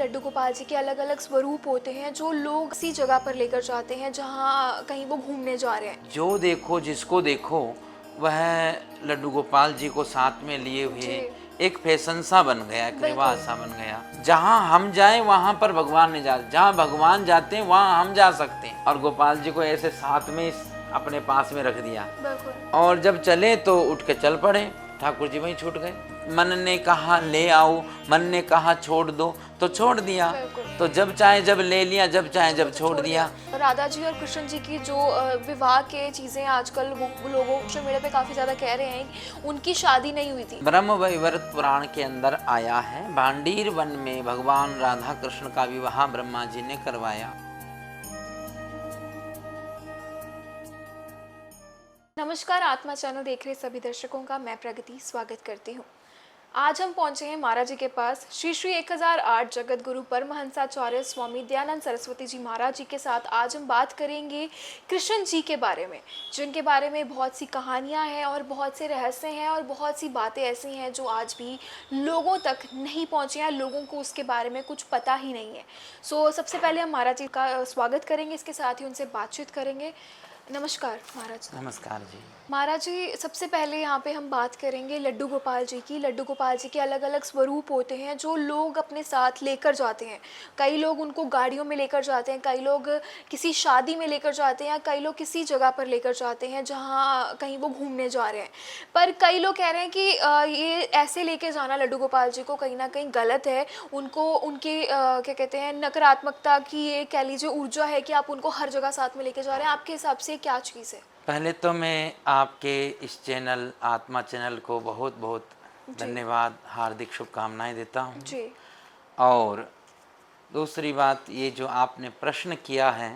लड्डू गोपाल जी के अलग अलग स्वरूप होते हैं जो लोग इसी जगह पर लेकर जाते हैं जहाँ कहीं वो घूमने जा रहे हैं। जो देखो जिसको देखो वह लड्डू गोपाल जी को साथ में लिए हुए जी एक फैशन सा बन गया, एक रिवाज बिल्कुल सा बन गया। जहाँ हम जाए वहाँ पर भगवान नहीं जाते, जहाँ भगवान जाते हैं वहाँ हम जा सकते हैं। और गोपाल जी को ऐसे साथ में अपने पास में रख दिया बिल्कुल और जब चले तो उठ के चल पड़े। ठाकुर जी वहीं छूट गए। मन ने कहा ले आओ, मन ने कहा छोड़ दो तो छोड़ दिया। बिल्कुल। तो जब चाहे जब ले लिया, जब चाहे जब छोड़ दिया। राधा जी और कृष्ण जी की जो विवाह के चीज़ें आजकल वो लोगों सोशल मीडिया पे काफ़ी ज़्यादा कह रहे हैं उनकी शादी नहीं हुई थी। ब्रह्म वैवर्त पुराण के अंदर आया है, भांडीर वन में भगवान राधा कृष्ण का विवाह ब्रह्मा जी ने करवाया। नमस्कार, आत्मा चैनल देख रहे सभी दर्शकों का मैं प्रगति स्वागत करती हूँ। आज हम पहुंचे हैं महाराज जी के पास। श्री श्री 1008 जगत गुरु परमहंसाचार्य स्वामी दयानंद सरस्वती जी महाराज जी के साथ आज हम बात करेंगे कृष्ण जी के बारे में, जिनके बारे में बहुत सी कहानियां हैं और बहुत से रहस्य हैं और बहुत सी बातें ऐसी हैं जो आज भी लोगों तक नहीं पहुंची हैं, लोगों को उसके बारे में कुछ पता ही नहीं है। सबसे पहले हम महाराज जी का स्वागत करेंगे, इसके साथ ही उनसे बातचीत करेंगे। नमस्कार महाराज। नमस्कार जी। महाराज जी, सबसे पहले यहाँ पे हम बात करेंगे लड्डू गोपाल जी की। लड्डू गोपाल जी के अलग अलग स्वरूप होते हैं जो लोग अपने साथ लेकर जाते हैं। कई लोग उनको गाड़ियों में लेकर जाते हैं, कई लोग किसी शादी में लेकर जाते हैं, कई लोग किसी जगह पर लेकर जाते हैं जहाँ कहीं वो घूमने जा रहे हैं। पर कई लोग कह रहे हैं कि ये ऐसे लेके जाना लड्डू गोपाल जी को कहीं ना कहीं गलत है। उनको उनके क्या कहते हैं नकारात्मकता की ये कह लीजिए ऊर्जा है कि आप उनको हर जगह साथ में लेके जा रहे हैं। आपके हिसाब से क्या चीज़ है? पहले तो मैं आपके इस चैनल आत्मा चैनल को बहुत बहुत धन्यवाद, हार्दिक शुभकामनाएं देता हूं। जी। और दूसरी बात, ये जो आपने प्रश्न किया है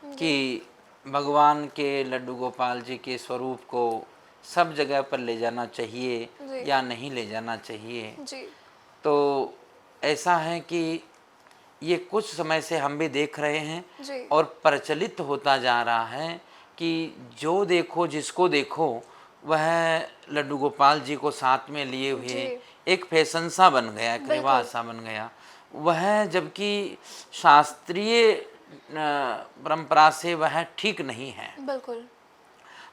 कि भगवान के लड्डू गोपाल जी के स्वरूप को सब जगह पर ले जाना चाहिए या नहीं ले जाना चाहिए, जी तो ऐसा है कि ये कुछ समय से हम भी देख रहे हैं जी और प्रचलित होता जा रहा है कि जो देखो जिसको देखो वह लड्डू गोपाल जी को साथ में लिए हुए एक फैशन सा बन गया, एक रिवाज सा बन गया। वह जबकि शास्त्रीय परंपरा से वह ठीक नहीं है। बिल्कुल।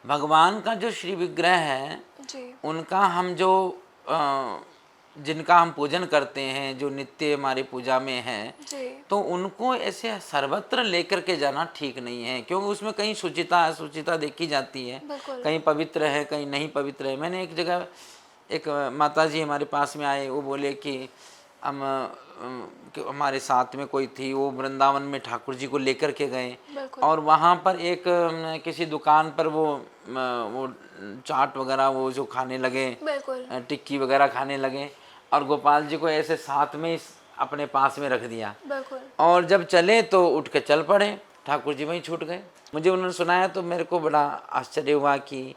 भगवान का जो श्री विग्रह है जी उनका हम जो जिनका हम पूजन करते हैं, जो नित्य हमारी पूजा में है, जी तो उनको ऐसे सर्वत्र लेकर के जाना ठीक नहीं है, क्योंकि उसमें कहीं शुचिता असुचिता देखी जाती है, बिल्कुल। कहीं पवित्र है कहीं नहीं पवित्र है। मैंने एक जगह एक माता जी हमारे पास में आए, वो बोले कि हम कि हमारे साथ में कोई थी, वो वृंदावन में ठाकुर जी को लेकर के गए और वहाँ पर एक किसी दुकान पर वो चाट वगैरह वो जो खाने लगे, टिक्की वगैरह खाने लगे और गोपाल जी को ऐसे साथ में अपने पास में रख दिया और जब चले तो उठ के चल पड़े। ठाकुर जी वहीं छूट गए। मुझे उन्होंने सुनाया तो मेरे को बड़ा आश्चर्य हुआ कि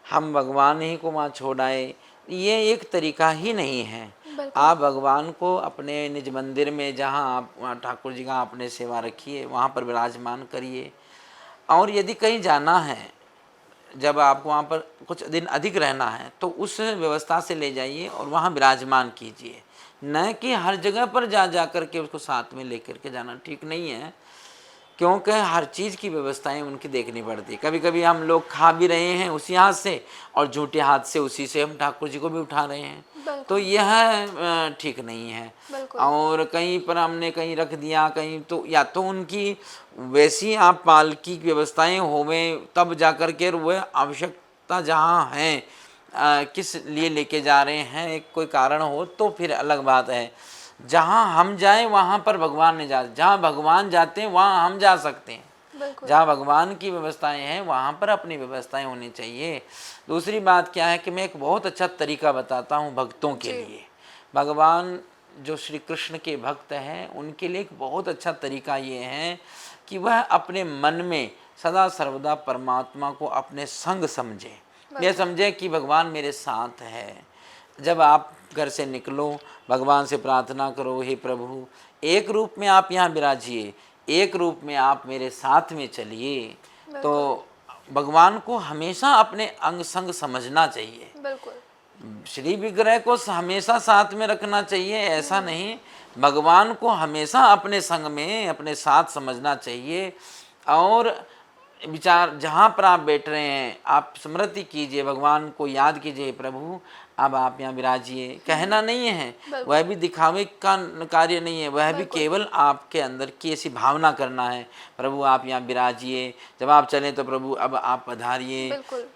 हम भगवान ही को वहाँ छोड़ आए। ये एक तरीका ही नहीं है। आप भगवान को अपने निज मंदिर में जहाँ आप ठाकुर जी का अपने सेवा रखिए, वहाँ पर विराजमान करिए। और यदि कहीं जाना है, जब आपको वहाँ पर कुछ दिन अधिक रहना है तो उस व्यवस्था से ले जाइए और वहाँ विराजमान कीजिए, न कि हर जगह पर जा कर के उसको साथ में लेकर के जाना ठीक नहीं है, क्योंकि हर चीज़ की व्यवस्थाएं उनकी देखनी पड़ती। कभी कभी हम लोग खा भी रहे हैं उसी हाथ से और झूठे हाथ से उसी से हम ठाकुर जी को भी उठा रहे हैं, तो यह ठीक नहीं है। और कहीं पर हमने कहीं रख दिया कहीं, तो या तो उनकी वैसी आप पालकी की व्यवस्थाएं होवें तब जा कर के वह आवश्यकता जहाँ है किस लिए लेके जा रहे हैं, एक कोई कारण हो तो फिर अलग बात है। जहाँ हम जाएं वहाँ पर भगवान नहीं जाते, जहाँ भगवान जाते हैं वहाँ हम जा सकते हैं। जहाँ भगवान की व्यवस्थाएं हैं वहाँ पर अपनी व्यवस्थाएं होनी चाहिए। दूसरी बात क्या है कि मैं एक बहुत अच्छा तरीका बताता हूँ भक्तों के लिए। भगवान जो श्री कृष्ण के भक्त हैं उनके लिए एक बहुत अच्छा तरीका ये है कि वह अपने मन में सदा सर्वदा परमात्मा को अपने संग समझे। यह समझे कि भगवान मेरे साथ है। जब आप घर से निकलो भगवान से प्रार्थना करो, हे प्रभु एक रूप में आप यहाँ विराजिए, एक रूप में आप मेरे साथ में चलिए। तो भगवान को हमेशा अपने अंग संग समझना चाहिए। श्री विग्रह को हमेशा साथ में रखना चाहिए, ऐसा नहीं, भगवान को हमेशा अपने संग में अपने साथ समझना चाहिए। और विचार जहाँ पर आप बैठ रहे हैं आप स्मृति कीजिए, भगवान को याद कीजिए, प्रभु अब आप यहाँ विराजिए। कहना नहीं है, वह भी दिखावे का कार्य नहीं है, वह भी केवल आपके अंदर की ऐसी भावना करना है, प्रभु आप यहाँ विराजिए। जब आप चलें तो प्रभु अब आप पधारिए।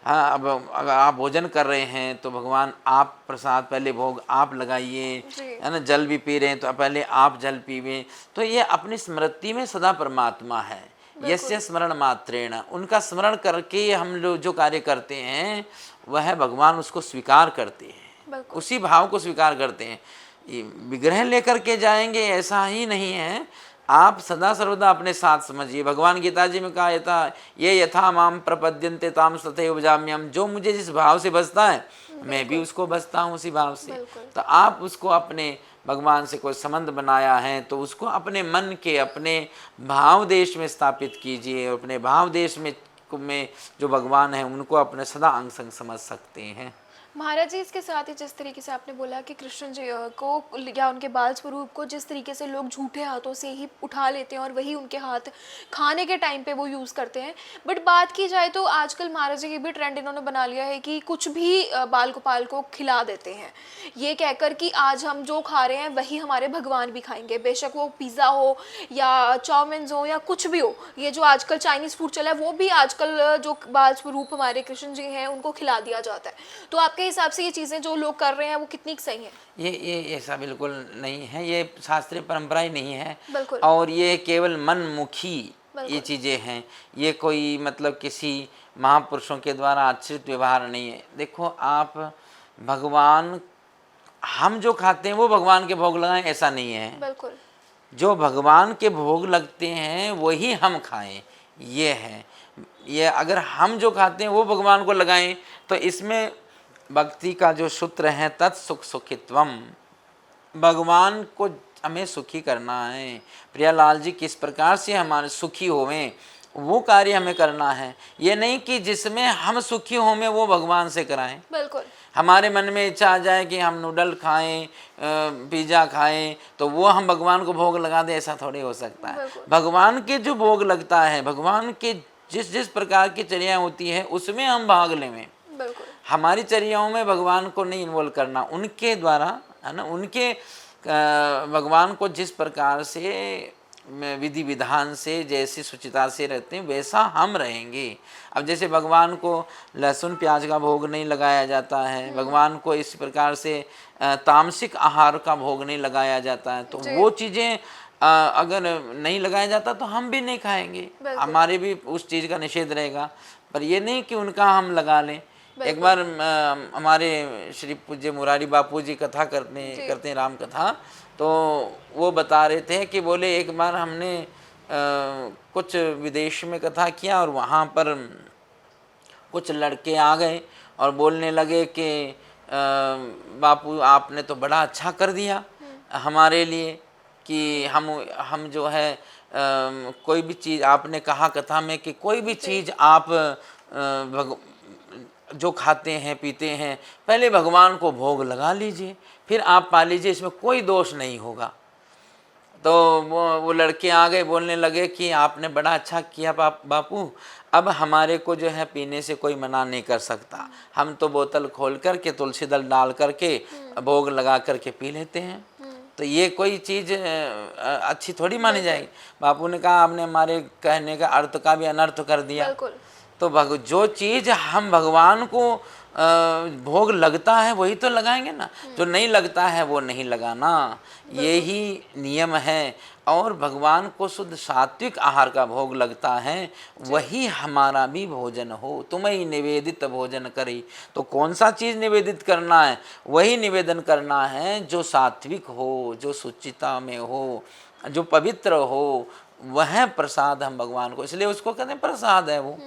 हाँ, अब अगर आप भोजन कर रहे हैं तो भगवान आप प्रसाद पहले भोग आप लगाइए, है ना। जल भी पी रहे हैं तो पहले आप जल पीवें। तो ये अपनी स्मृति में सदा परमात्मा है, यस्य स्मरण मात्रेण, उनका स्मरण करके हम लोग जो कार्य करते हैं वह भगवान उसको स्वीकार करते हैं, उसी भाव को स्वीकार करते हैं। ये विग्रह लेकर के जाएंगे ऐसा ही नहीं है, आप सदा सर्वदा अपने साथ समझिए। भगवान गीता जी में कहा था, ये यथा माम प्रपद्यन्ते ताम तथैव भजाम्यहम्, जो मुझे जिस भाव से बसता है मैं भी उसको बसता हूँ उसी भाव से। तो आप उसको अपने भगवान से कोई संबंध बनाया है तो उसको अपने मन के अपने भाव देश में स्थापित कीजिए। अपने भाव देश में जो भगवान है उनको अपने सदा अंग संग समझ सकते हैं। महाराज जी, इसके साथ ही जिस तरीके से आपने बोला कि कृष्ण जी को या उनके बाल स्वरूप को जिस तरीके से लोग झूठे हाथों से ही उठा लेते हैं और वही उनके हाथ खाने के टाइम पे वो यूज़ करते हैं, बट बात की जाए तो आजकल महाराज जी की भी ट्रेंड इन्होंने बना लिया है कि कुछ भी बाल गोपाल को खिला देते हैं, ये कहकर कि आज हम जो खा रहे हैं वही हमारे भगवान भी खाएंगे, बेशक वो पिज़्ज़ा हो या चाउमीन हो या कुछ भी हो। ये जो आजकल चाइनीज़ फूड चला है वो भी आजकल जो बाल स्वरूप हमारे कृष्ण जी हैं उनको खिला दिया जाता है। तो आपके हिसाब से ये चीजें जो लोग कर रहे हैं वो कितनी सही है? ये ऐसा बिल्कुल नहीं है, ये शास्त्रीय परंपरा ही नहीं है, और ये केवल मनमुखी ये चीज़ें हैं। ये कोई मतलब किसी महापुरुषों के द्वारा आश्रित व्यवहार नहीं है। देखो आप, भगवान हम जो खाते हैं वो भगवान के भोग लगाएं ऐसा नहीं है, बिल्कुल। जो भगवान के भोग लगते हैं वही हम खाएं, ये है। ये अगर हम जो खाते हैं वो भगवान को लगाएं तो इसमें भक्ति का जो सूत्र है तत्सुख सुखित्वम, भगवान को हमें सुखी करना है। प्रियालाल जी किस प्रकार से हमारे सुखी होवें वो कार्य हमें करना है, ये नहीं कि जिसमें हम सुखी होवें वो भगवान से कराएं। बिल्कुल। हमारे मन में इच्छा आ जाए कि हम नूडल खाएं, पिज़्ज़ा खाएं तो वो हम भगवान को भोग लगा दें, ऐसा थोड़ी हो सकता है। भगवान के जो भोग लगता है, भगवान के जिस जिस प्रकार की चर्याएँ होती है उसमें हम भाग लें। हमारी चर्याओं में भगवान को नहीं इन्वॉल्व करना, उनके द्वारा, है ना, उनके भगवान को जिस प्रकार से विधि विधान से जैसी शुचिता से रहते हैं वैसा हम रहेंगे। अब जैसे भगवान को लहसुन प्याज का भोग नहीं लगाया जाता है, भगवान को इस प्रकार से तामसिक आहार का भोग नहीं लगाया जाता है, तो वो चीज़ें अगर नहीं लगाया जाता तो हम भी नहीं खाएंगे, हमारे भी उस चीज़ का निषेध रहेगा। पर ये नहीं कि उनका हम लगा लें। एक बार हमारे श्री पूज्य मुरारी बापू जी कथा करते हैं राम कथा, तो वो बता रहे थे कि बोले एक बार हमने कुछ विदेश में कथा किया और वहाँ पर कुछ लड़के आ गए और बोलने लगे कि बापू आपने तो बड़ा अच्छा कर दिया हमारे लिए कि हम जो है कोई भी चीज़ आपने कहा कथा में कि कोई भी चीज़ आप जो खाते हैं पीते हैं पहले भगवान को भोग लगा लीजिए, फिर आप पा लीजिए, इसमें कोई दोष नहीं होगा। तो वो लड़के आ गए, बोलने लगे कि आपने बड़ा अच्छा किया बापू, अब हमारे को जो है पीने से कोई मना नहीं कर सकता, हम तो बोतल खोल करके तुलसी दल डाल करके भोग लगा करके पी लेते हैं, तो ये कोई चीज़ अच्छी थोड़ी मानी जाएगी। बापू ने कहा आपने हमारे कहने का अर्थ का भी अनर्थ कर दिया। तो जो चीज़ हम भगवान को भोग लगता है वही तो लगाएंगे ना, जो नहीं लगता है वो नहीं लगाना, यही नियम है। और भगवान को शुद्ध सात्विक आहार का भोग लगता है, वही हमारा भी भोजन हो। तुम्हें निवेदित भोजन करी, तो कौन सा चीज़ निवेदित करना है? वही निवेदन करना है जो सात्विक हो, जो सुचिता में हो, जो पवित्र हो, वह प्रसाद हम भगवान को, इसलिए उसको कहते हैं प्रसाद है वो।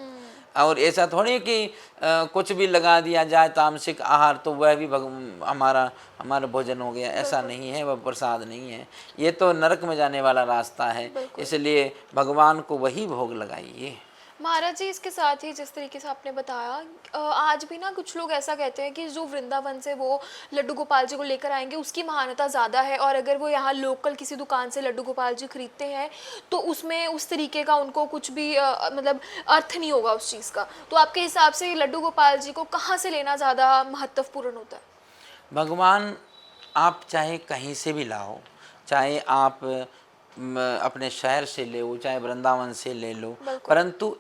और ऐसा थोड़ी कि कुछ भी लगा दिया जाए तामसिक आहार तो वह भी हमारा भोजन हो गया, ऐसा नहीं है, वह प्रसाद नहीं है, ये तो नरक में जाने वाला रास्ता है। इसलिए भगवान को वही भोग लगाइए। महाराज जी, इसके साथ ही जिस तरीके से आपने बताया, आज भी ना कुछ लोग ऐसा कहते हैं कि जो वृंदावन से वो लड्डू गोपाल जी को लेकर आएंगे उसकी महानता ज़्यादा है, और अगर वो यहाँ लोकल किसी दुकान से लड्डू गोपाल जी खरीदते हैं तो उसमें उस तरीके का उनको कुछ भी मतलब अर्थ नहीं होगा उस चीज़ का। तो आपके हिसाब से लड्डू गोपाल जी को कहाँ से लेना ज़्यादा महत्वपूर्ण होता है? भगवान आप चाहे कहीं से भी लाओ, चाहे आप अपने शहर से ले लो, चाहे वृंदावन से ले लो, बिल्कुल। परंतु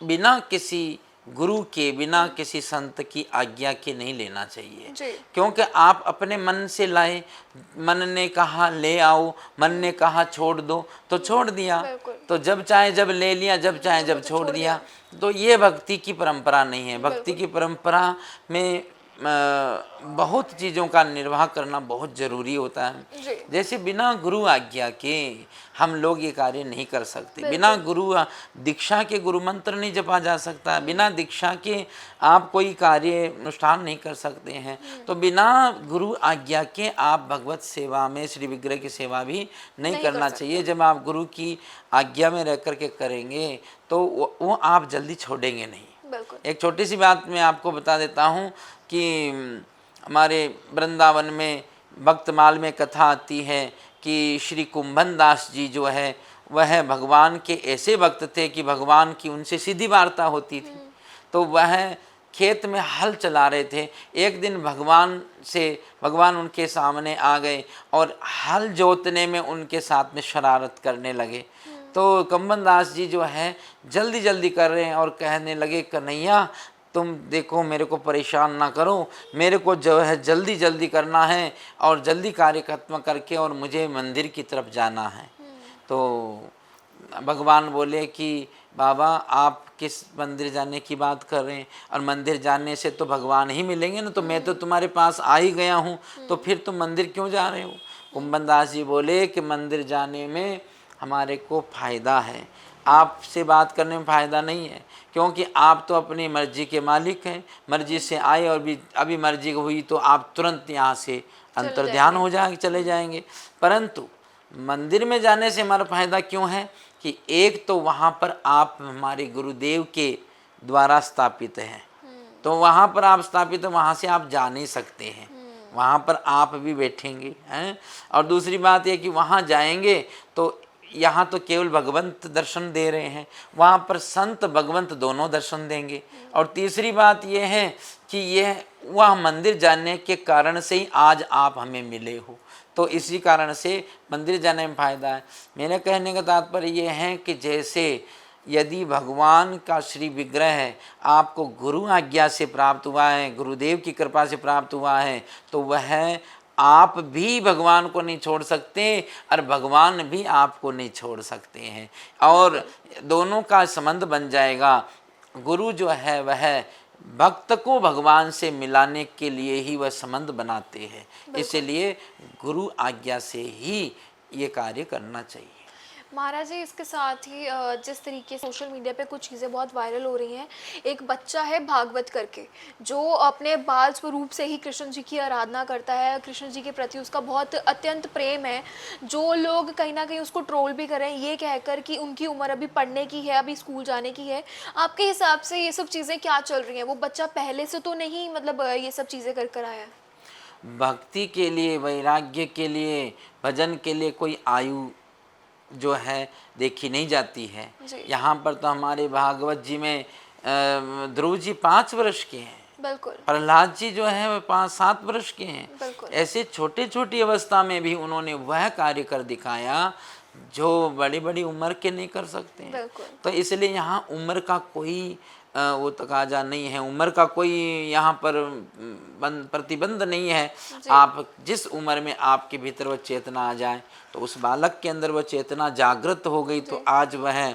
बिना किसी गुरु के, बिना किसी संत की आज्ञा के नहीं लेना चाहिए। जी। क्योंकि आप अपने मन से लाए, मन ने कहा ले आओ, मन ने कहा छोड़ दो तो छोड़ दिया, बिल्कुल। तो जब चाहे जब ले लिया, जब चाहे जब छोड़ दिया। तो ये भक्ति की परंपरा नहीं है। भक्ति की परंपरा में बहुत चीज़ों का निर्वाह करना बहुत ज़रूरी होता है। जी। जैसे बिना गुरु आज्ञा के हम लोग ये कार्य नहीं कर सकते, बिना गुरु दीक्षा के गुरु मंत्र नहीं जपा जा सकता, बिना दीक्षा के आप कोई कार्य अनुष्ठान नहीं कर सकते हैं। तो बिना गुरु आज्ञा के आप भगवत सेवा में, श्री विग्रह की सेवा भी नहीं करना चाहिए। जब आप गुरु की आज्ञा में रह कर के करेंगे तो वो आप जल्दी छोड़ेंगे नहीं। बिल्कुल। एक छोटी सी बात मैं आपको बता देता हूँ कि हमारे वृंदावन में भक्तमाल में कथा आती है कि श्री कुंभन दास जी जो है वह भगवान के ऐसे भक्त थे कि भगवान की उनसे सीधी वार्ता होती थी। तो वह खेत में हल चला रहे थे। एक दिन भगवान उनके सामने आ गए और हल जोतने में उनके साथ में शरारत करने लगे। तो कुंभन दास जी जो है जल्दी जल्दी कर रहे हैं और कहने लगे, कन्हैया तुम देखो मेरे को परेशान ना करो, मेरे को जो है जल्दी जल्दी करना है और जल्दी कार्य खत्म करके और मुझे मंदिर की तरफ जाना है। तो भगवान बोले कि बाबा आप किस मंदिर जाने की बात कर रहे हैं, और मंदिर जाने से तो भगवान ही मिलेंगे ना, तो मैं तो तुम्हारे पास आ ही गया हूँ, तो फिर तुम मंदिर क्यों जा रहे हो? कुंभन दास जी बोले कि मंदिर जाने में हमारे को फ़ायदा है, आपसे बात करने में फ़ायदा नहीं है, क्योंकि आप तो अपनी मर्जी के मालिक हैं। मर्जी से आए और भी अभी मर्जी हुई तो आप तुरंत यहाँ से अंतर्ध्यान हो जाएंगे, चले जाएंगे। परंतु मंदिर में जाने से हमारा फ़ायदा क्यों है कि एक तो वहाँ पर आप हमारे गुरुदेव के द्वारा स्थापित हैं, तो वहाँ पर आप स्थापित हैं, वहाँ से आप जा नहीं सकते हैं, वहाँ पर आप भी बैठेंगे हैं। और दूसरी बात यह कि वहाँ जाएंगे तो यहाँ तो केवल भगवंत दर्शन दे रहे हैं, वहाँ पर संत भगवंत दोनों दर्शन देंगे। और तीसरी बात यह है कि यह वह मंदिर जाने के कारण से ही आज आप हमें मिले हो, तो इसी कारण से मंदिर जाने में फ़ायदा है। मेरे कहने का तात्पर्य यह है कि जैसे यदि भगवान का श्री विग्रह है आपको गुरु आज्ञा से प्राप्त हुआ है, गुरुदेव की कृपा से प्राप्त हुआ है, तो वह आप भी भगवान को नहीं छोड़ सकते और भगवान भी आपको नहीं छोड़ सकते हैं, और दोनों का संबंध बन जाएगा। गुरु जो है वह भक्त को भगवान से मिलाने के लिए ही वह संबंध बनाते हैं, इसलिए गुरु आज्ञा से ही ये कार्य करना चाहिए। महाराज जी, इसके साथ ही जिस तरीके से सोशल मीडिया पे कुछ चीज़ें बहुत वायरल हो रही हैं, एक बच्चा है भागवत करके जो अपने बाल स्वरूप से ही कृष्ण जी की आराधना करता है, कृष्ण जी के प्रति उसका बहुत अत्यंत प्रेम है। जो लोग कहीं ना कहीं उसको ट्रोल भी कर रहे हैं ये कहकर कि उनकी उम्र अभी पढ़ने की है, अभी स्कूल जाने की है। आपके हिसाब से ये सब चीज़ें क्या चल रही हैं? वो बच्चा पहले से तो नहीं मतलब ये सब चीज़ें कर आया है? भक्ति के लिए, वैराग्य के लिए, भजन के लिए कोई आयु जो है देखी नहीं जाती है। यहाँ पर तो हमारे भागवत जी में ध्रुव जी 5 वर्ष के हैं, बिल्कुल। प्रहलाद जी जो है वह 5-7 वर्ष के हैं। बिल्कुल। ऐसे छोटे छोटी अवस्था में भी उन्होंने वह कार्य कर दिखाया जो बड़ी बड़ी उम्र के नहीं कर सकते हैं। तो इसलिए यहाँ उम्र का कोई वो तकाजा नहीं है, उम्र का कोई यहाँ पर प्रतिबंध नहीं है। आप जिस उम्र में आपके भीतर वह चेतना आ जाए, तो उस बालक के अंदर वह चेतना जागृत हो गई, तो आज वह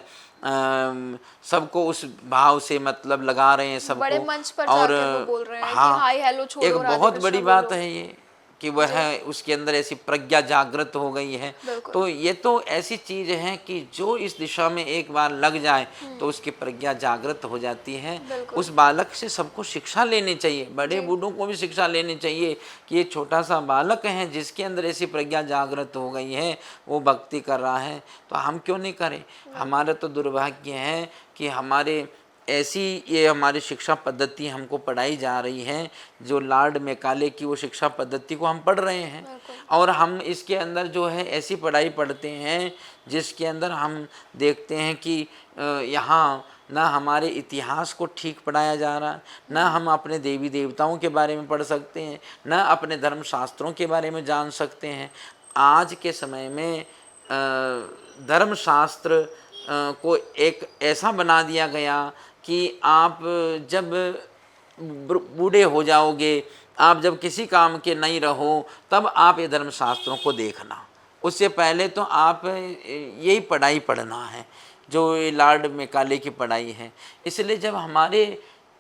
सबको उस भाव से मतलब लगा रहे हैं सबको, बड़े मंच पर और जाकर वो बोल रहे हैं हाँ, कि हाय हेलो छोड़ो, एक बहुत बड़ी बात है ये कि वह उसके अंदर ऐसी प्रज्ञा जागृत हो गई है। बिल्कुल। तो ये तो ऐसी चीज़ है कि जो इस दिशा में एक बार लग जाए तो उसकी प्रज्ञा जागृत हो जाती है। बिल्कुल। उस बालक से सबको शिक्षा लेनी चाहिए, बड़े जी। बूढ़ों को भी शिक्षा लेनी चाहिए कि ये छोटा सा बालक है जिसके अंदर ऐसी प्रज्ञा जागृत हो गई है, वो भक्ति कर रहा है, तो हम क्यों नहीं करें। हमारा तो दुर्भाग्य है कि हमारे ऐसी ये हमारी शिक्षा पद्धति हमको पढ़ाई जा रही है, जो लॉर्ड मैकाले की वो शिक्षा पद्धति को हम पढ़ रहे हैं, और हम इसके अंदर जो है ऐसी पढ़ाई पढ़ते हैं जिसके अंदर हम देखते हैं कि यहाँ ना हमारे इतिहास को ठीक पढ़ाया जा रहा है, ना हम अपने देवी देवताओं के बारे में पढ़ सकते हैं, ना अपने धर्म शास्त्रों के बारे में जान सकते हैं। आज के समय में धर्मशास्त्र को एक ऐसा बना दिया गया कि आप जब बूढ़े हो जाओगे, आप जब किसी काम के नहीं रहो, तब आप ये धर्मशास्त्रों को देखना, उससे पहले तो आप यही पढ़ाई पढ़ना है जो ये लॉर्ड मैकाले की पढ़ाई है। इसलिए जब हमारे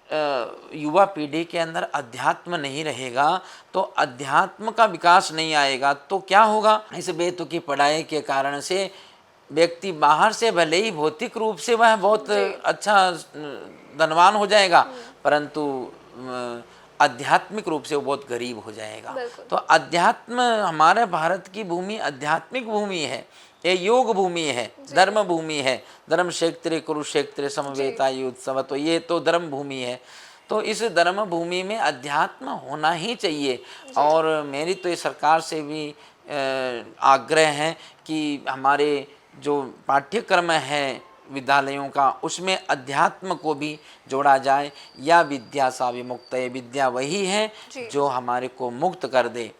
युवा पीढ़ी के अंदर अध्यात्म नहीं रहेगा तो अध्यात्म का विकास नहीं आएगा, तो क्या होगा। इस बेतुकी पढ़ाई के कारण से व्यक्ति बाहर से भले ही भौतिक रूप से वह बहुत अच्छा धनवान हो जाएगा, परंतु आध्यात्मिक रूप से वो बहुत गरीब हो जाएगा। तो अध्यात्म, हमारे भारत की भूमि आध्यात्मिक भूमि है, ये योग भूमि है, धर्म भूमि है। धर्म क्षेत्र कुरुक्षेत्र समवेतायुत्सव, तो ये तो धर्म भूमि है। तो इस धर्म भूमि में अध्यात्म होना ही चाहिए। और मेरी तो ये सरकार से भी आग्रह है कि हमारे जो पाठ्यक्रम है विद्यालयों का, उसमें अध्यात्म को भी जोड़ा जाए। या विद्या सा विमुक्त है, विद्या वही है जो हमारे को मुक्त कर दे।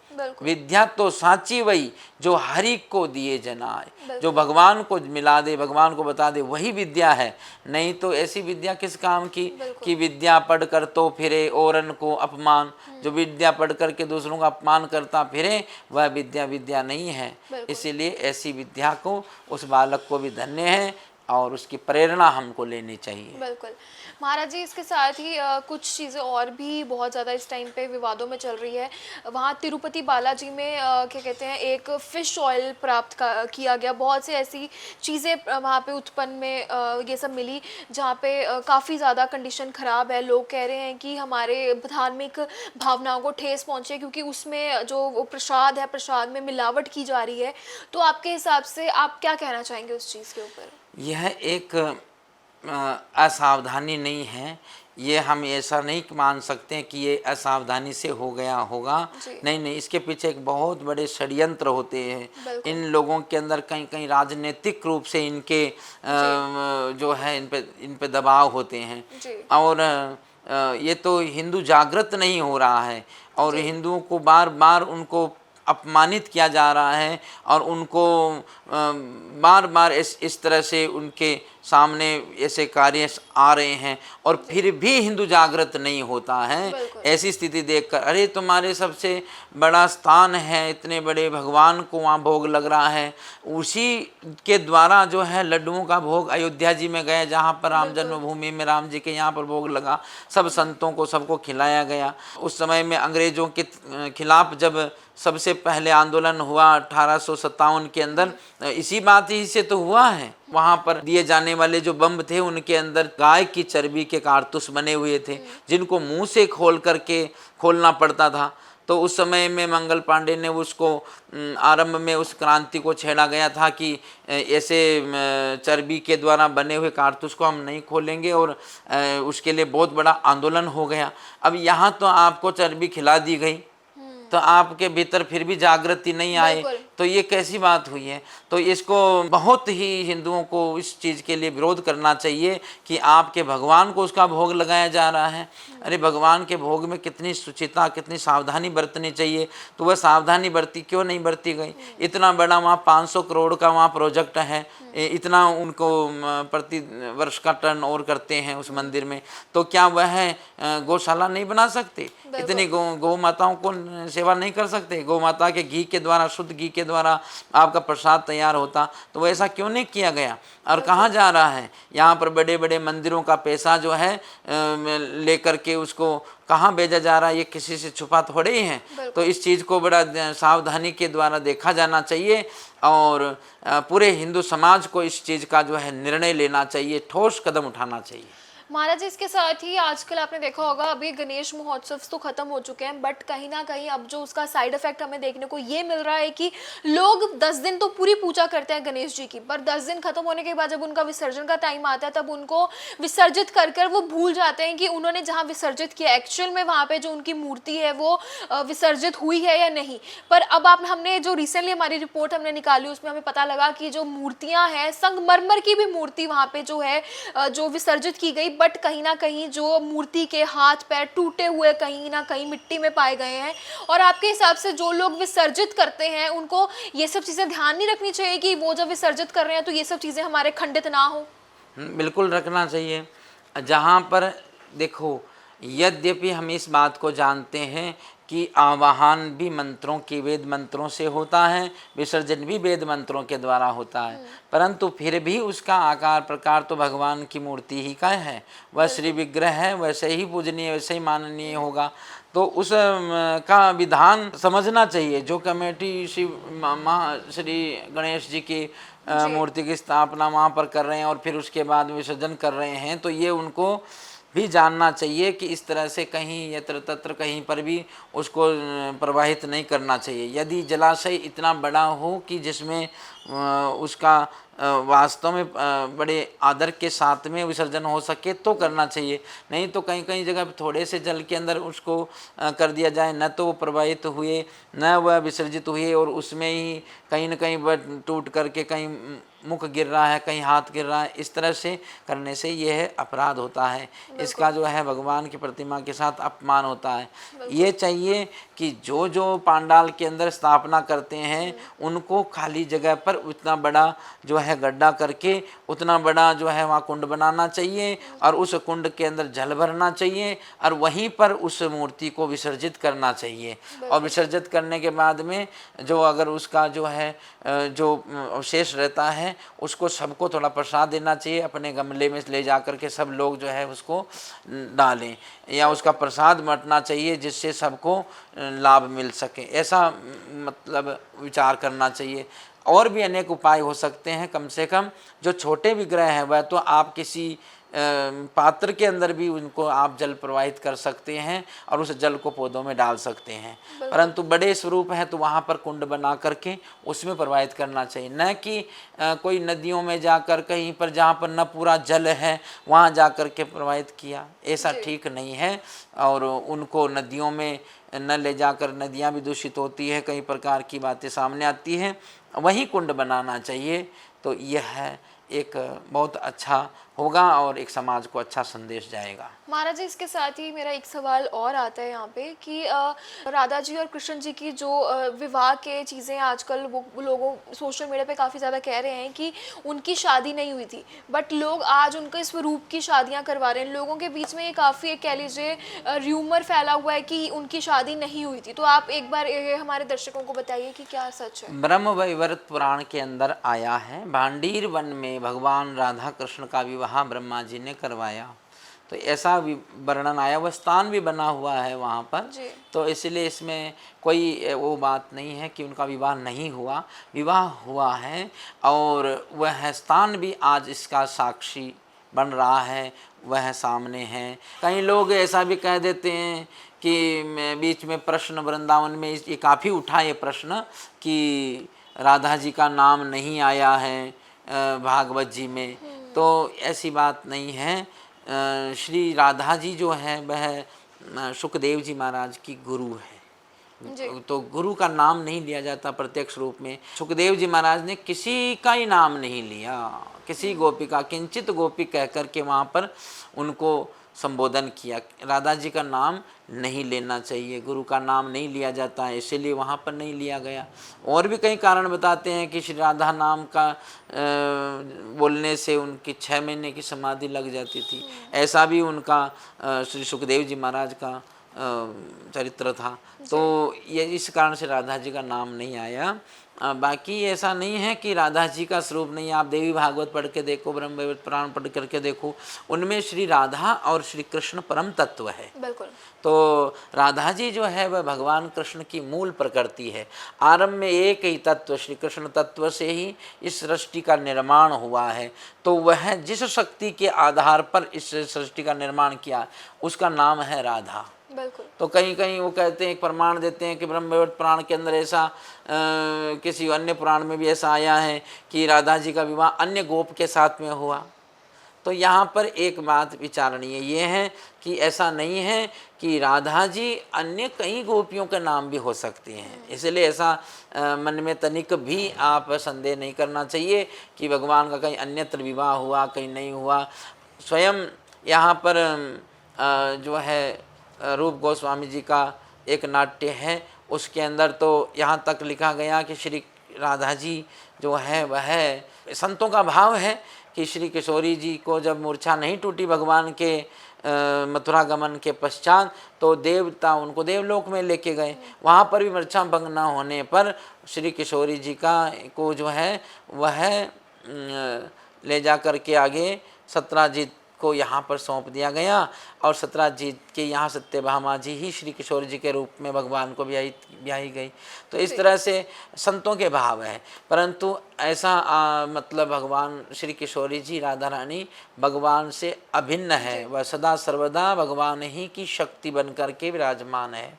विद्या तो साची वही जो हरि को दिए जनाए, जो भगवान को मिला दे, भगवान को बता दे, वही विद्या है। नहीं तो ऐसी विद्या किस काम की कि विद्या पढ़ कर तो फिरे औरन को अपमान। जो विद्या पढ़ कर के दूसरों का अपमान करता फिरे, वह विद्या विद्या नहीं है। इसीलिए ऐसी विद्या को, उस बालक को भी धन्य है और उसकी प्रेरणा हमको लेनी चाहिए। बिल्कुल महाराज जी, इसके साथ ही कुछ चीज़ें और भी बहुत ज़्यादा इस टाइम पे विवादों में चल रही है। वहाँ तिरुपति बालाजी में क्या कहते हैं, एक फ़िश ऑयल प्राप्त किया गया। बहुत सी ऐसी चीज़ें वहाँ पे उत्पन्न में ये सब मिली जहाँ पे काफ़ी ज़्यादा कंडीशन ख़राब है। लोग कह रहे हैं कि हमारे धार्मिक भावनाओं को ठेस पहुँचे, क्योंकि उसमें जो वो प्रसाद है, प्रसाद में मिलावट की जा रही है। तो आपके हिसाब से आप क्या कहना चाहेंगे उस चीज़ के ऊपर? यह एक असावधानी नहीं है, ये हम ऐसा नहीं मान सकते हैं कि ये असावधानी से हो गया होगा। नहीं नहीं, इसके पीछे एक बहुत बड़े षड्यंत्र होते हैं। इन लोगों के अंदर कहीं कहीं राजनीतिक रूप से इनके जो है इन पे दबाव होते हैं। और ये तो हिंदू जागृत नहीं हो रहा है, और हिंदुओं को बार बार उनको अपमानित किया जा रहा है, और उनको बार बार इस तरह से उनके सामने ऐसे कार्य आ रहे हैं, और फिर भी हिंदू जागृत नहीं होता है। ऐसी स्थिति देखकर, अरे तुम्हारे सबसे बड़ा स्थान है, इतने बड़े भगवान को वहाँ भोग लग रहा है, उसी के द्वारा जो है लड्डुओं का भोग अयोध्या जी में गया, जहाँ पर राम जन्मभूमि में राम जी के यहाँ पर भोग लगा, सब संतों को सबको खिलाया गया। उस समय में अंग्रेज़ों के खिलाफ जब सबसे पहले आंदोलन हुआ 1857 के अंदर, इसी बात ही से तो हुआ है। वहाँ पर दिए जाने वाले जो बम थे, उनके अंदर गाय की चर्बी के कारतूस बने हुए थे, जिनको मुंह से खोल करके खोलना पड़ता था। तो उस समय में मंगल पांडे ने उसको आरंभ में उस क्रांति को छेड़ा गया था कि ऐसे चर्बी के द्वारा बने हुए कारतूस को हम नहीं खोलेंगे, और उसके लिए बहुत बड़ा आंदोलन हो गया। अब यहाँ तो आपको चर्बी खिला दी गई, तो आपके भीतर फिर भी जागृति नहीं आए, तो ये कैसी बात हुई है। तो इसको बहुत ही हिंदुओं को इस चीज़ के लिए विरोध करना चाहिए कि आपके भगवान को उसका भोग लगाया जा रहा है। अरे भगवान के भोग में कितनी शुचिता, कितनी सावधानी बरतनी चाहिए, तो वह सावधानी बरती क्यों नहीं बरती गई। इतना बड़ा वहाँ 500 करोड़ का वहाँ प्रोजेक्ट है, इतना उनको प्रति वर्ष का टर्न ओवर करते हैं उस मंदिर में, तो क्या वह गौशाला नहीं बना सकते? इतनी गौ माताओं को सेवा नहीं कर सकते? गौ माता के घी के द्वारा, शुद्ध घी के द्वारा आपका प्रसाद तैयार होता, तो वैसा क्यों नहीं किया गया। और कहाँ जा रहा है, यहाँ पर बड़े बड़े मंदिरों का पैसा जो है लेकर के उसको कहाँ भेजा जा रहा है, ये किसी से छुपा थोड़े ही है। तो इस चीज़ को बड़ा सावधानी के द्वारा देखा जाना चाहिए और पूरे हिंदू समाज को इस चीज़ का जो है निर्णय लेना चाहिए, ठोस कदम उठाना चाहिए। महाराज जी, इसके साथ ही आजकल आपने देखा होगा, अभी गणेश महोत्सव तो खत्म हो चुके हैं, बट कहीं ना कहीं अब जो उसका साइड इफेक्ट हमें देखने को ये मिल रहा है कि लोग 10 दिन तो पूरी पूजा करते हैं गणेश जी की, पर 10 दिन खत्म होने के बाद जब उनका विसर्जन का टाइम आता है तब उनको विसर्जित कर कर वो भूल जाते हैं कि उन्होंने जहाँ विसर्जित किया एक्चुअल में वहाँ पे जो उनकी मूर्ति है वो विसर्जित हुई है या नहीं। पर अब आप हमने जो रिसेंटली हमारी रिपोर्ट हमने निकाली उसमें हमें पता लगा कि जो मूर्तियाँ हैं, संगमरमर की भी मूर्ति वहाँ पे जो है जो विसर्जित की गई, बट कहीं ना कहीं जो मूर्ति के हाथ पैर टूटे हुए कहीं ना कहीं मिट्टी में पाए गए हैं। और आपके हिसाब से जो लोग विसर्जित करते हैं उनको ये सब चीज़ें ध्यान नहीं रखनी चाहिए कि वो जब विसर्जित कर रहे हैं तो ये सब चीज़ें हमारे खंडित ना हो? बिल्कुल रखना चाहिए। जहाँ पर देखो, यद्यपि हम इस बात को जानते हैं कि आवाहन भी मंत्रों की वेद मंत्रों से होता है, विसर्जन भी वेद मंत्रों के द्वारा होता है, परंतु फिर भी उसका आकार प्रकार तो भगवान की मूर्ति ही का है। वह श्री विग्रह है, वैसे ही पूजनीय वैसे ही माननीय होगा। तो उस का विधान समझना चाहिए। जो कमेटी श्री गणेश जी की मूर्ति की स्थापना वहाँ पर कर रहे हैं और फिर उसके बाद विसर्जन कर रहे हैं, तो ये उनको भी जानना चाहिए कि इस तरह से कहीं यत्र तत्र कहीं पर भी उसको प्रवाहित नहीं करना चाहिए। यदि जलाशय इतना बड़ा हो कि जिसमें उसका वास्तव में बड़े आदर के साथ में विसर्जन हो सके तो करना चाहिए, नहीं तो कहीं कहीं जगह थोड़े से जल के अंदर उसको कर दिया जाए, न तो वो प्रवाहित हुए न वह विसर्जित हुए और उसमें ही कहीं न कहीं वह टूट करके कहीं मुख गिर रहा है, कहीं हाथ गिर रहा है। इस तरह से करने से यह अपराध होता है, इसका जो है भगवान की प्रतिमा के साथ अपमान होता है। ये चाहिए कि जो जो पांडाल के अंदर स्थापना करते हैं उनको खाली जगह पर उतना बड़ा जो है गड्ढा करके उतना बड़ा जो है वहाँ कुंड बनाना चाहिए और उस कुंड के अंदर जल भरना चाहिए और वहीं पर उस मूर्ति को विसर्जित करना चाहिए। और विसर्जित करने के बाद में जो अगर उसका जो है जो अवशेष रहता है उसको सबको थोड़ा प्रसाद देना चाहिए, अपने गमले में ले जा कर के सब लोग जो है उसको डालें या उसका प्रसाद बांटना चाहिए जिससे सबको लाभ मिल सके, ऐसा मतलब विचार करना चाहिए। और भी अनेक उपाय हो सकते हैं, कम से कम जो छोटे विग्रह हैं वह तो आप किसी पात्र के अंदर भी उनको आप जल प्रवाहित कर सकते हैं और उस जल को पौधों में डाल सकते हैं, परंतु बड़े स्वरूप हैं तो वहाँ पर कुंड बना करके उसमें प्रवाहित करना चाहिए, न कि कोई नदियों में जाकर कहीं पर जहाँ पर न पूरा जल है वहाँ जा कर के प्रवाहित किया, ऐसा ठीक नहीं है। और उनको नदियों में न ले जाकर, नदियाँ भी दूषित होती है, कई प्रकार की बातें सामने आती हैं, वहीं कुंड बनाना चाहिए। तो यह एक बहुत अच्छा होगा और एक समाज को अच्छा संदेश जाएगा। महाराज जी, इसके साथ ही मेरा एक सवाल और आता है यहाँ पे कि राधा जी और कृष्ण जी की जो विवाह के चीज़ें आजकल वो लोगों सोशल मीडिया पे काफ़ी ज़्यादा कह रहे हैं कि उनकी शादी नहीं हुई थी, बट लोग आज उनके स्वरूप की शादियाँ करवा रहे हैं। लोगों के बीच में ये काफ़ी एक कह लीजिए र्यूमर फैला हुआ है कि उनकी शादी नहीं हुई थी। तो आप एक बार हमारे दर्शकों को बताइए कि क्या सच है? ब्रह्म वैवर्त पुराण के अंदर आया है, भांडीर वन में भगवान राधा कृष्ण का विवाह ब्रह्मा जी ने करवाया, तो ऐसा वर्णन आया, वह स्थान भी बना हुआ है वहाँ पर। तो इसलिए इसमें कोई वो बात नहीं है कि उनका विवाह नहीं हुआ, विवाह हुआ है और वह स्थान भी आज इसका साक्षी बन रहा है, वह सामने है। कई लोग ऐसा भी कह देते हैं कि बीच में प्रश्न वृंदावन में ये काफ़ी उठा ये प्रश्न कि राधा जी का नाम नहीं आया है भागवत जी में, तो ऐसी बात नहीं है। श्री राधा जी जो है वह सुखदेव जी महाराज की गुरु है, तो गुरु का नाम नहीं लिया जाता प्रत्यक्ष रूप में। सुखदेव जी महाराज ने किसी का ही नाम नहीं लिया, किसी गोपी का, किंचित गोपी कह कर के वहाँ पर उनको संबोधन किया। राधा जी का नाम नहीं लेना चाहिए, गुरु का नाम नहीं लिया जाता है, इसीलिए वहाँ पर नहीं लिया गया। और भी कई कारण बताते हैं कि श्री राधा नाम का बोलने से उनकी 6 महीने की समाधि लग जाती थी, ऐसा भी उनका श्री सुखदेव जी महाराज का चरित्र था। तो ये इस कारण से राधा जी का नाम नहीं आया बाकी ऐसा नहीं है कि राधा जी का स्वरूप नहीं है। आप देवी भागवत पढ़ के देखो, ब्रह्म वैवर्त पुराण पढ़ करके देखो, उनमें श्री राधा और श्री कृष्ण परम तत्व है। बिल्कुल। तो राधा जी जो है वह भगवान कृष्ण की मूल प्रकृति है। आरंभ में एक ही तत्व श्री कृष्ण तत्व से ही इस सृष्टि का निर्माण हुआ है। तो वह जिस शक्ति के आधार पर इस सृष्टि का निर्माण किया उसका नाम है राधा। बिल्कुल। तो कहीं कहीं वो कहते हैं, एक प्रमाण देते हैं कि ब्रह्म वैवर्त पुराण के अंदर ऐसा किसी अन्य पुराण में भी ऐसा आया है कि राधा जी का विवाह अन्य गोप के साथ में हुआ। तो यहाँ पर एक बात विचारणीय ये है कि ऐसा नहीं है कि राधा जी अन्य कई गोपियों के नाम भी हो सकते हैं। इसलिए ऐसा मन में तनिक भी आप संदेह नहीं करना चाहिए कि भगवान का कहीं अन्यत्र विवाह हुआ, कहीं नहीं हुआ। स्वयं यहाँ पर जो है रूप गोस्वामी जी का एक नाट्य है, उसके अंदर तो यहाँ तक लिखा गया कि श्री राधा जी जो है वह संतों का भाव है कि श्री किशोरी जी को जब मूर्छा नहीं टूटी भगवान के मथुरा गमन के पश्चात, तो देवता उनको देवलोक में लेके गए। वहाँ पर भी मूर्छा भंग न होने पर श्री किशोरी जी को जो है वह ले जा कर के आगे सत्राजीत को यहाँ पर सौंप दिया गया और सत्राजीत के यहाँ सत्यभामा जी ही श्री किशोर जी के रूप में भगवान को ब्याही गई। तो इस तरह से संतों के भाव है, परंतु ऐसा मतलब भगवान श्री किशोरी जी राधा रानी भगवान से अभिन्न है। वह सदा सर्वदा भगवान ही की शक्ति बन कर के विराजमान है।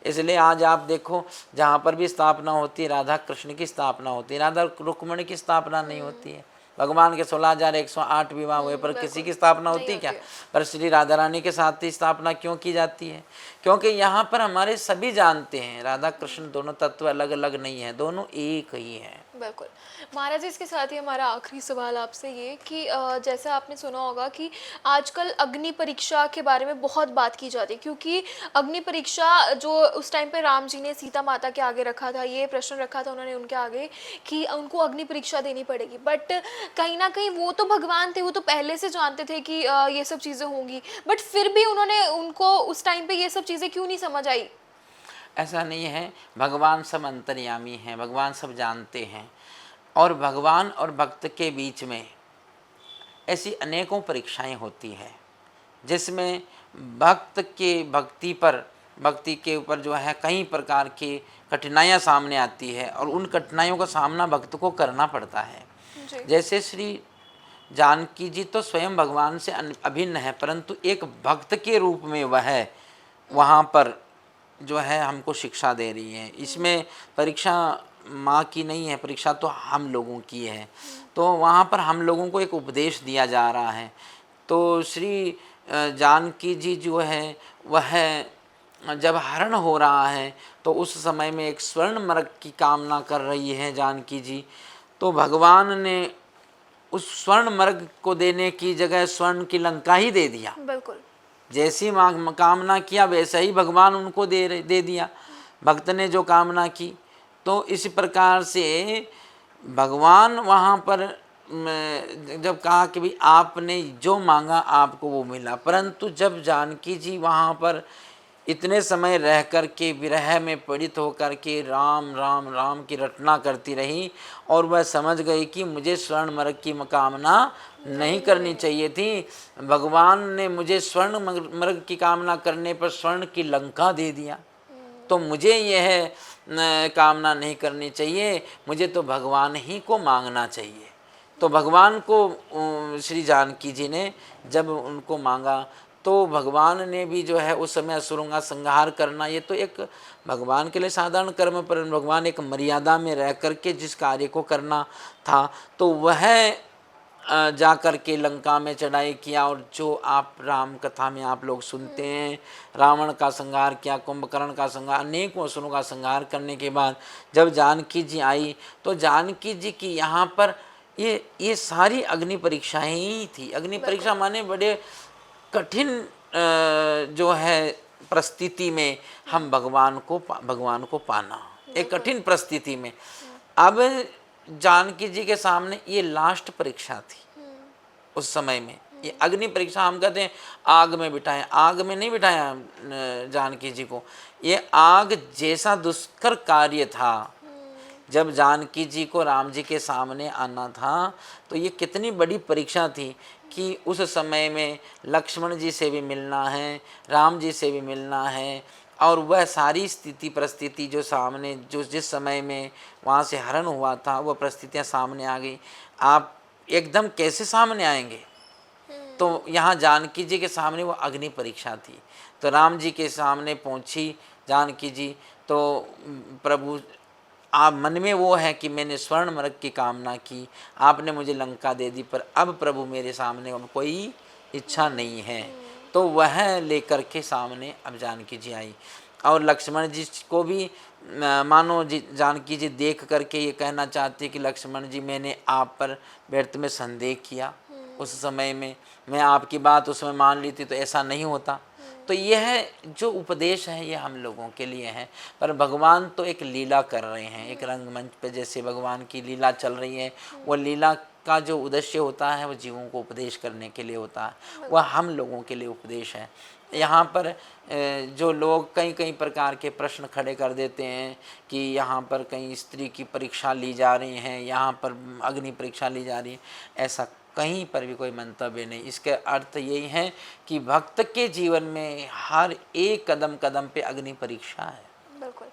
इसलिए आज आप देखो जहाँ पर भी स्थापना होती है राधा कृष्ण की स्थापना होती है, राधा रुक्मिणी की स्थापना नहीं होती है। भगवान के 16,108 विवाह हुए पर किसी की स्थापना होती क्या? पर श्री राधा रानी के साथ ही स्थापना क्यों की जाती है? क्योंकि यहाँ पर हमारे सभी जानते हैं राधा कृष्ण दोनों तत्व अलग अलग नहीं है, दोनों एक ही हैं। बिल्कुल। महाराज जी, इसके साथ ही हमारा आखिरी सवाल आपसे ये कि जैसे आपने सुना होगा कि आजकल अग्नि परीक्षा के बारे में बहुत बात की जाती है, क्योंकि अग्नि परीक्षा जो उस टाइम पे राम जी ने सीता माता के आगे रखा था, ये प्रश्न रखा था उन्होंने उनके आगे कि उनको अग्नि परीक्षा देनी पड़ेगी। बट कहीं ना कहीं वो तो भगवान थे, वो तो पहले से जानते थे कि ये सब चीज़ें होंगी, बट फिर भी उनको उस टाइम पे ये सब चीज़ें क्यों नहीं समझ आई? ऐसा नहीं है, भगवान सब अंतर्यामी हैं, भगवान सब जानते हैं। और भगवान और भक्त के बीच में ऐसी अनेकों परीक्षाएं होती हैं जिसमें भक्त के भक्ति के ऊपर जो है कई प्रकार की कठिनाइयां सामने आती है और उन कठिनाइयों का सामना भक्त को करना पड़ता है। जैसे श्री जानकी जी तो स्वयं भगवान से अभिन्न है, परंतु एक भक्त के रूप में वह वहाँ पर जो है हमको शिक्षा दे रही है। इसमें परीक्षा माँ की नहीं है, परीक्षा तो हम लोगों की है। तो वहाँ पर हम लोगों को एक उपदेश दिया जा रहा है। तो श्री जानकी जी जो है वह जब हरण हो रहा है तो उस समय में एक स्वर्ण मृग की कामना कर रही है जानकी जी। तो भगवान ने उस स्वर्ण मृग को देने की जगह स्वर्ण की लंका ही दे दिया। बिल्कुल। जैसी कामना किया वैसा ही भगवान उनको दे दिया, भक्त ने जो कामना की। तो इस प्रकार से भगवान वहाँ पर जब कहा कि भाई आपने जो मांगा आपको वो मिला, परंतु जब जानकी जी वहाँ पर इतने समय रह कर के विरह में पीड़ित होकर के राम राम राम की रटना करती रही और वह समझ गई कि मुझे स्वर्ण मृग की कामना नहीं करनी चाहिए थी, भगवान ने मुझे स्वर्ण मृग की कामना करने पर स्वर्ण की लंका दे दिया, तो मुझे यह कामना नहीं करनी चाहिए, मुझे तो भगवान ही को मांगना चाहिए। तो भगवान को श्री जानकी जी ने जब उनको मांगा तो भगवान ने भी जो है उस समय असुरों का संहार करना, ये तो एक भगवान के लिए साधारण कर्म, पर भगवान एक मर्यादा में रह कर के जिस कार्य को करना था तो वह जा कर के लंका में चढ़ाई किया। और जो आप राम कथा में आप लोग सुनते हैं, रावण का संहार किया, कुंभकर्ण का संहार, अनेकों असुरों का संहार करने के बाद जब जानकी जी आई तो जानकी जी की यहाँ पर ये सारी अग्नि परीक्षाएं ही थी। अग्नि परीक्षा माने बड़े कठिन जो है परिस्थिति में हम भगवान को पाना, एक कठिन परिस्थिति में। अब जानकी जी के सामने ये लास्ट परीक्षा थी उस समय में। ये अग्नि परीक्षा हम कहते हैं आग में बिठाया, आग में नहीं बिठाया जानकी जी को। ये आग जैसा दुष्कर कार्य था जब जानकी जी को राम जी के सामने आना था तो ये कितनी बड़ी परीक्षा थी कि उस समय में लक्ष्मण जी से भी मिलना है, राम जी से भी मिलना है, और वह सारी स्थिति परिस्थिति जो सामने जो जिस समय में वहाँ से हरण हुआ था वह परिस्थितियाँ सामने आ गई। आप एकदम कैसे सामने आएंगे? तो यहाँ जानकी जी के सामने वो अग्नि परीक्षा थी। तो राम जी के सामने पहुँची जानकी जी, तो प्रभु आप मन में वो है कि मैंने स्वर्ण मृग की कामना की, आपने मुझे लंका दे दी, पर अब प्रभु मेरे सामने अब कोई इच्छा नहीं है। तो वह लेकर के सामने अब जानकी जी आई, और लक्ष्मण जी को भी मानो जी जानकी जी देख करके ये कहना चाहती कि लक्ष्मण जी, मैंने आप पर व्यर्थ में संदेह किया, उस समय में मैं आपकी बात उसमें मान ली थी तो ऐसा नहीं होता। तो यह जो उपदेश है ये हम लोगों के लिए है, पर भगवान तो एक लीला कर रहे हैं, एक रंगमंच पे जैसे भगवान की लीला चल रही है, वो लीला का जो उद्देश्य होता है वो जीवों को उपदेश करने के लिए होता है, वह हम लोगों के लिए उपदेश है। यहाँ पर जो लोग कई कई प्रकार के प्रश्न खड़े कर देते हैं कि यहाँ पर कहीं स्त्री की परीक्षा ली जा रही है, यहाँ पर अग्नि परीक्षा ली जा रही है, ऐसा कहीं पर भी कोई मंतव्य नहीं। इसके अर्थ यही है कि भक्त के जीवन में हर एक कदम कदम पे अग्नि परीक्षा है। बिल्कुल।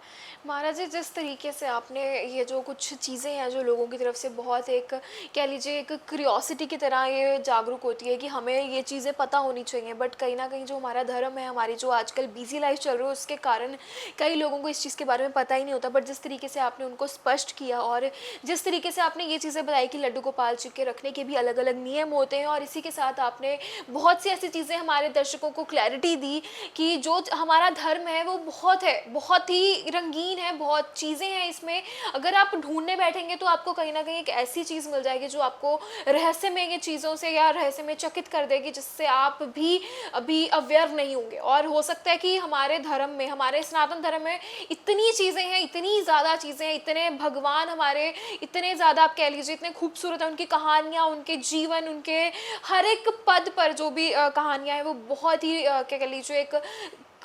महाराज जी, जिस तरीके से आपने ये जो कुछ चीज़ें हैं जो लोगों की तरफ से बहुत एक कह लीजिए एक क्यूरियोसिटी की तरह ये जागरूक होती है कि हमें ये चीज़ें पता होनी चाहिए, बट कहीं ना कहीं जो हमारा धर्म है, हमारी जो आजकल बिजी लाइफ चल रही है उसके कारण कई लोगों को इस चीज़ के बारे में पता ही नहीं होता। बट जिस तरीके से आपने उनको स्पष्ट किया और जिस तरीके से आपने ये चीज़ें बताई कि लड्डू गोपाल जी के रखने के भी अलग अलग नियम होते हैं, और इसी के साथ आपने बहुत सी ऐसी चीज़ें हमारे दर्शकों को क्लैरिटी दी कि जो हमारा धर्म है वो बहुत है, बहुत ही रंगीन है, बहुत चीज़ें हैं इसमें। अगर आप ढूंढने बैठेंगे तो आपको कहीं ना कहीं एक ऐसी चीज़ मिल जाएगी जो आपको रहस्यमय ये चीज़ों से या रहस्यमय चकित कर देगी, जिससे आप भी अभी अवेयर नहीं होंगे। और हो सकता है कि हमारे धर्म में, हमारे सनातन धर्म में इतनी चीज़ें हैं, इतनी ज़्यादा चीज़ें हैं, इतने भगवान हमारे इतने ज़्यादा आप कह लीजिए इतने खूबसूरत हैं, उनकी कहानियाँ, उनके जीवन, उनके हर एक पद पर जो भी कहानियाँ हैं वो बहुत ही क्या कह लीजिए एक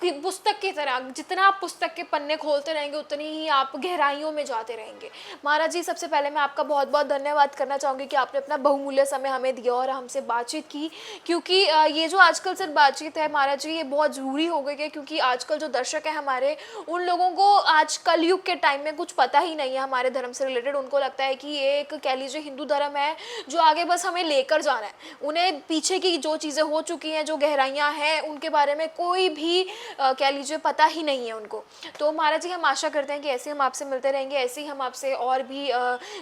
कि पुस्तक की तरह, जितना आप पुस्तक के पन्ने खोलते रहेंगे उतनी ही आप गहराइयों में जाते रहेंगे। महाराज जी, सबसे पहले मैं आपका बहुत बहुत धन्यवाद करना चाहूँगी कि आपने अपना बहुमूल्य समय हमें दिया और हमसे बातचीत की, क्योंकि ये जो आजकल सिर्फ बातचीत है महाराज जी, ये बहुत ज़रूरी हो गई है, क्योंकि आजकल जो दर्शक है हमारे, उन लोगों को आज कलयुग के टाइम में कुछ पता ही नहीं है हमारे धर्म से रिलेटेड। उनको लगता है कि ये एक कह लीजिए हिंदू धर्म है जो आगे बस हमें लेकर जाना है, उन्हें पीछे की जो चीज़ें हो चुकी हैं, जो गहराइयाँ हैं, उनके बारे में कोई भी कह लीजिए पता ही नहीं है उनको। तो महाराज जी, हम आशा करते हैं कि ऐसे हम आपसे मिलते रहेंगे, ऐसे ही हम आपसे और भी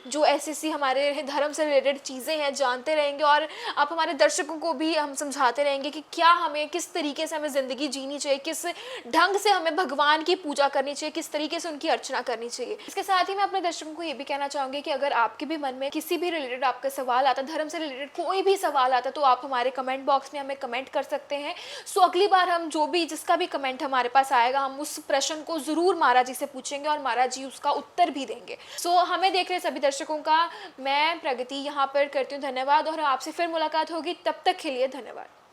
जो ऐसी हमारे धर्म से रिलेटेड चीज़ें हैं जानते रहेंगे, और आप हमारे दर्शकों को भी हम समझाते रहेंगे कि क्या हमें, किस तरीके से हमें ज़िंदगी जीनी चाहिए, किस ढंग से हमें भगवान की पूजा करनी चाहिए, किस तरीके से उनकी अर्चना करनी चाहिए। इसके साथ ही मैं अपने दर्शकों को ये भी कहना चाहूँगी कि अगर आपके भी मन में किसी भी रिलेटेड आपका सवाल आता, धर्म से रिलेटेड कोई भी सवाल आता, तो आप हमारे कमेंट बॉक्स में हमें कमेंट कर सकते हैं। सो अगली बार हम जो भी जिसका भी कमेंट हमारे पास आएगा, हम उस प्रश्न को जरूर महाराज जी से पूछेंगे और महाराज जी उसका उत्तर भी देंगे। सो हमें देख रहे सभी दर्शकों का मैं प्रगति यहाँ पर करती हूँ धन्यवाद, और आपसे फिर मुलाकात होगी, तब तक के लिए धन्यवाद।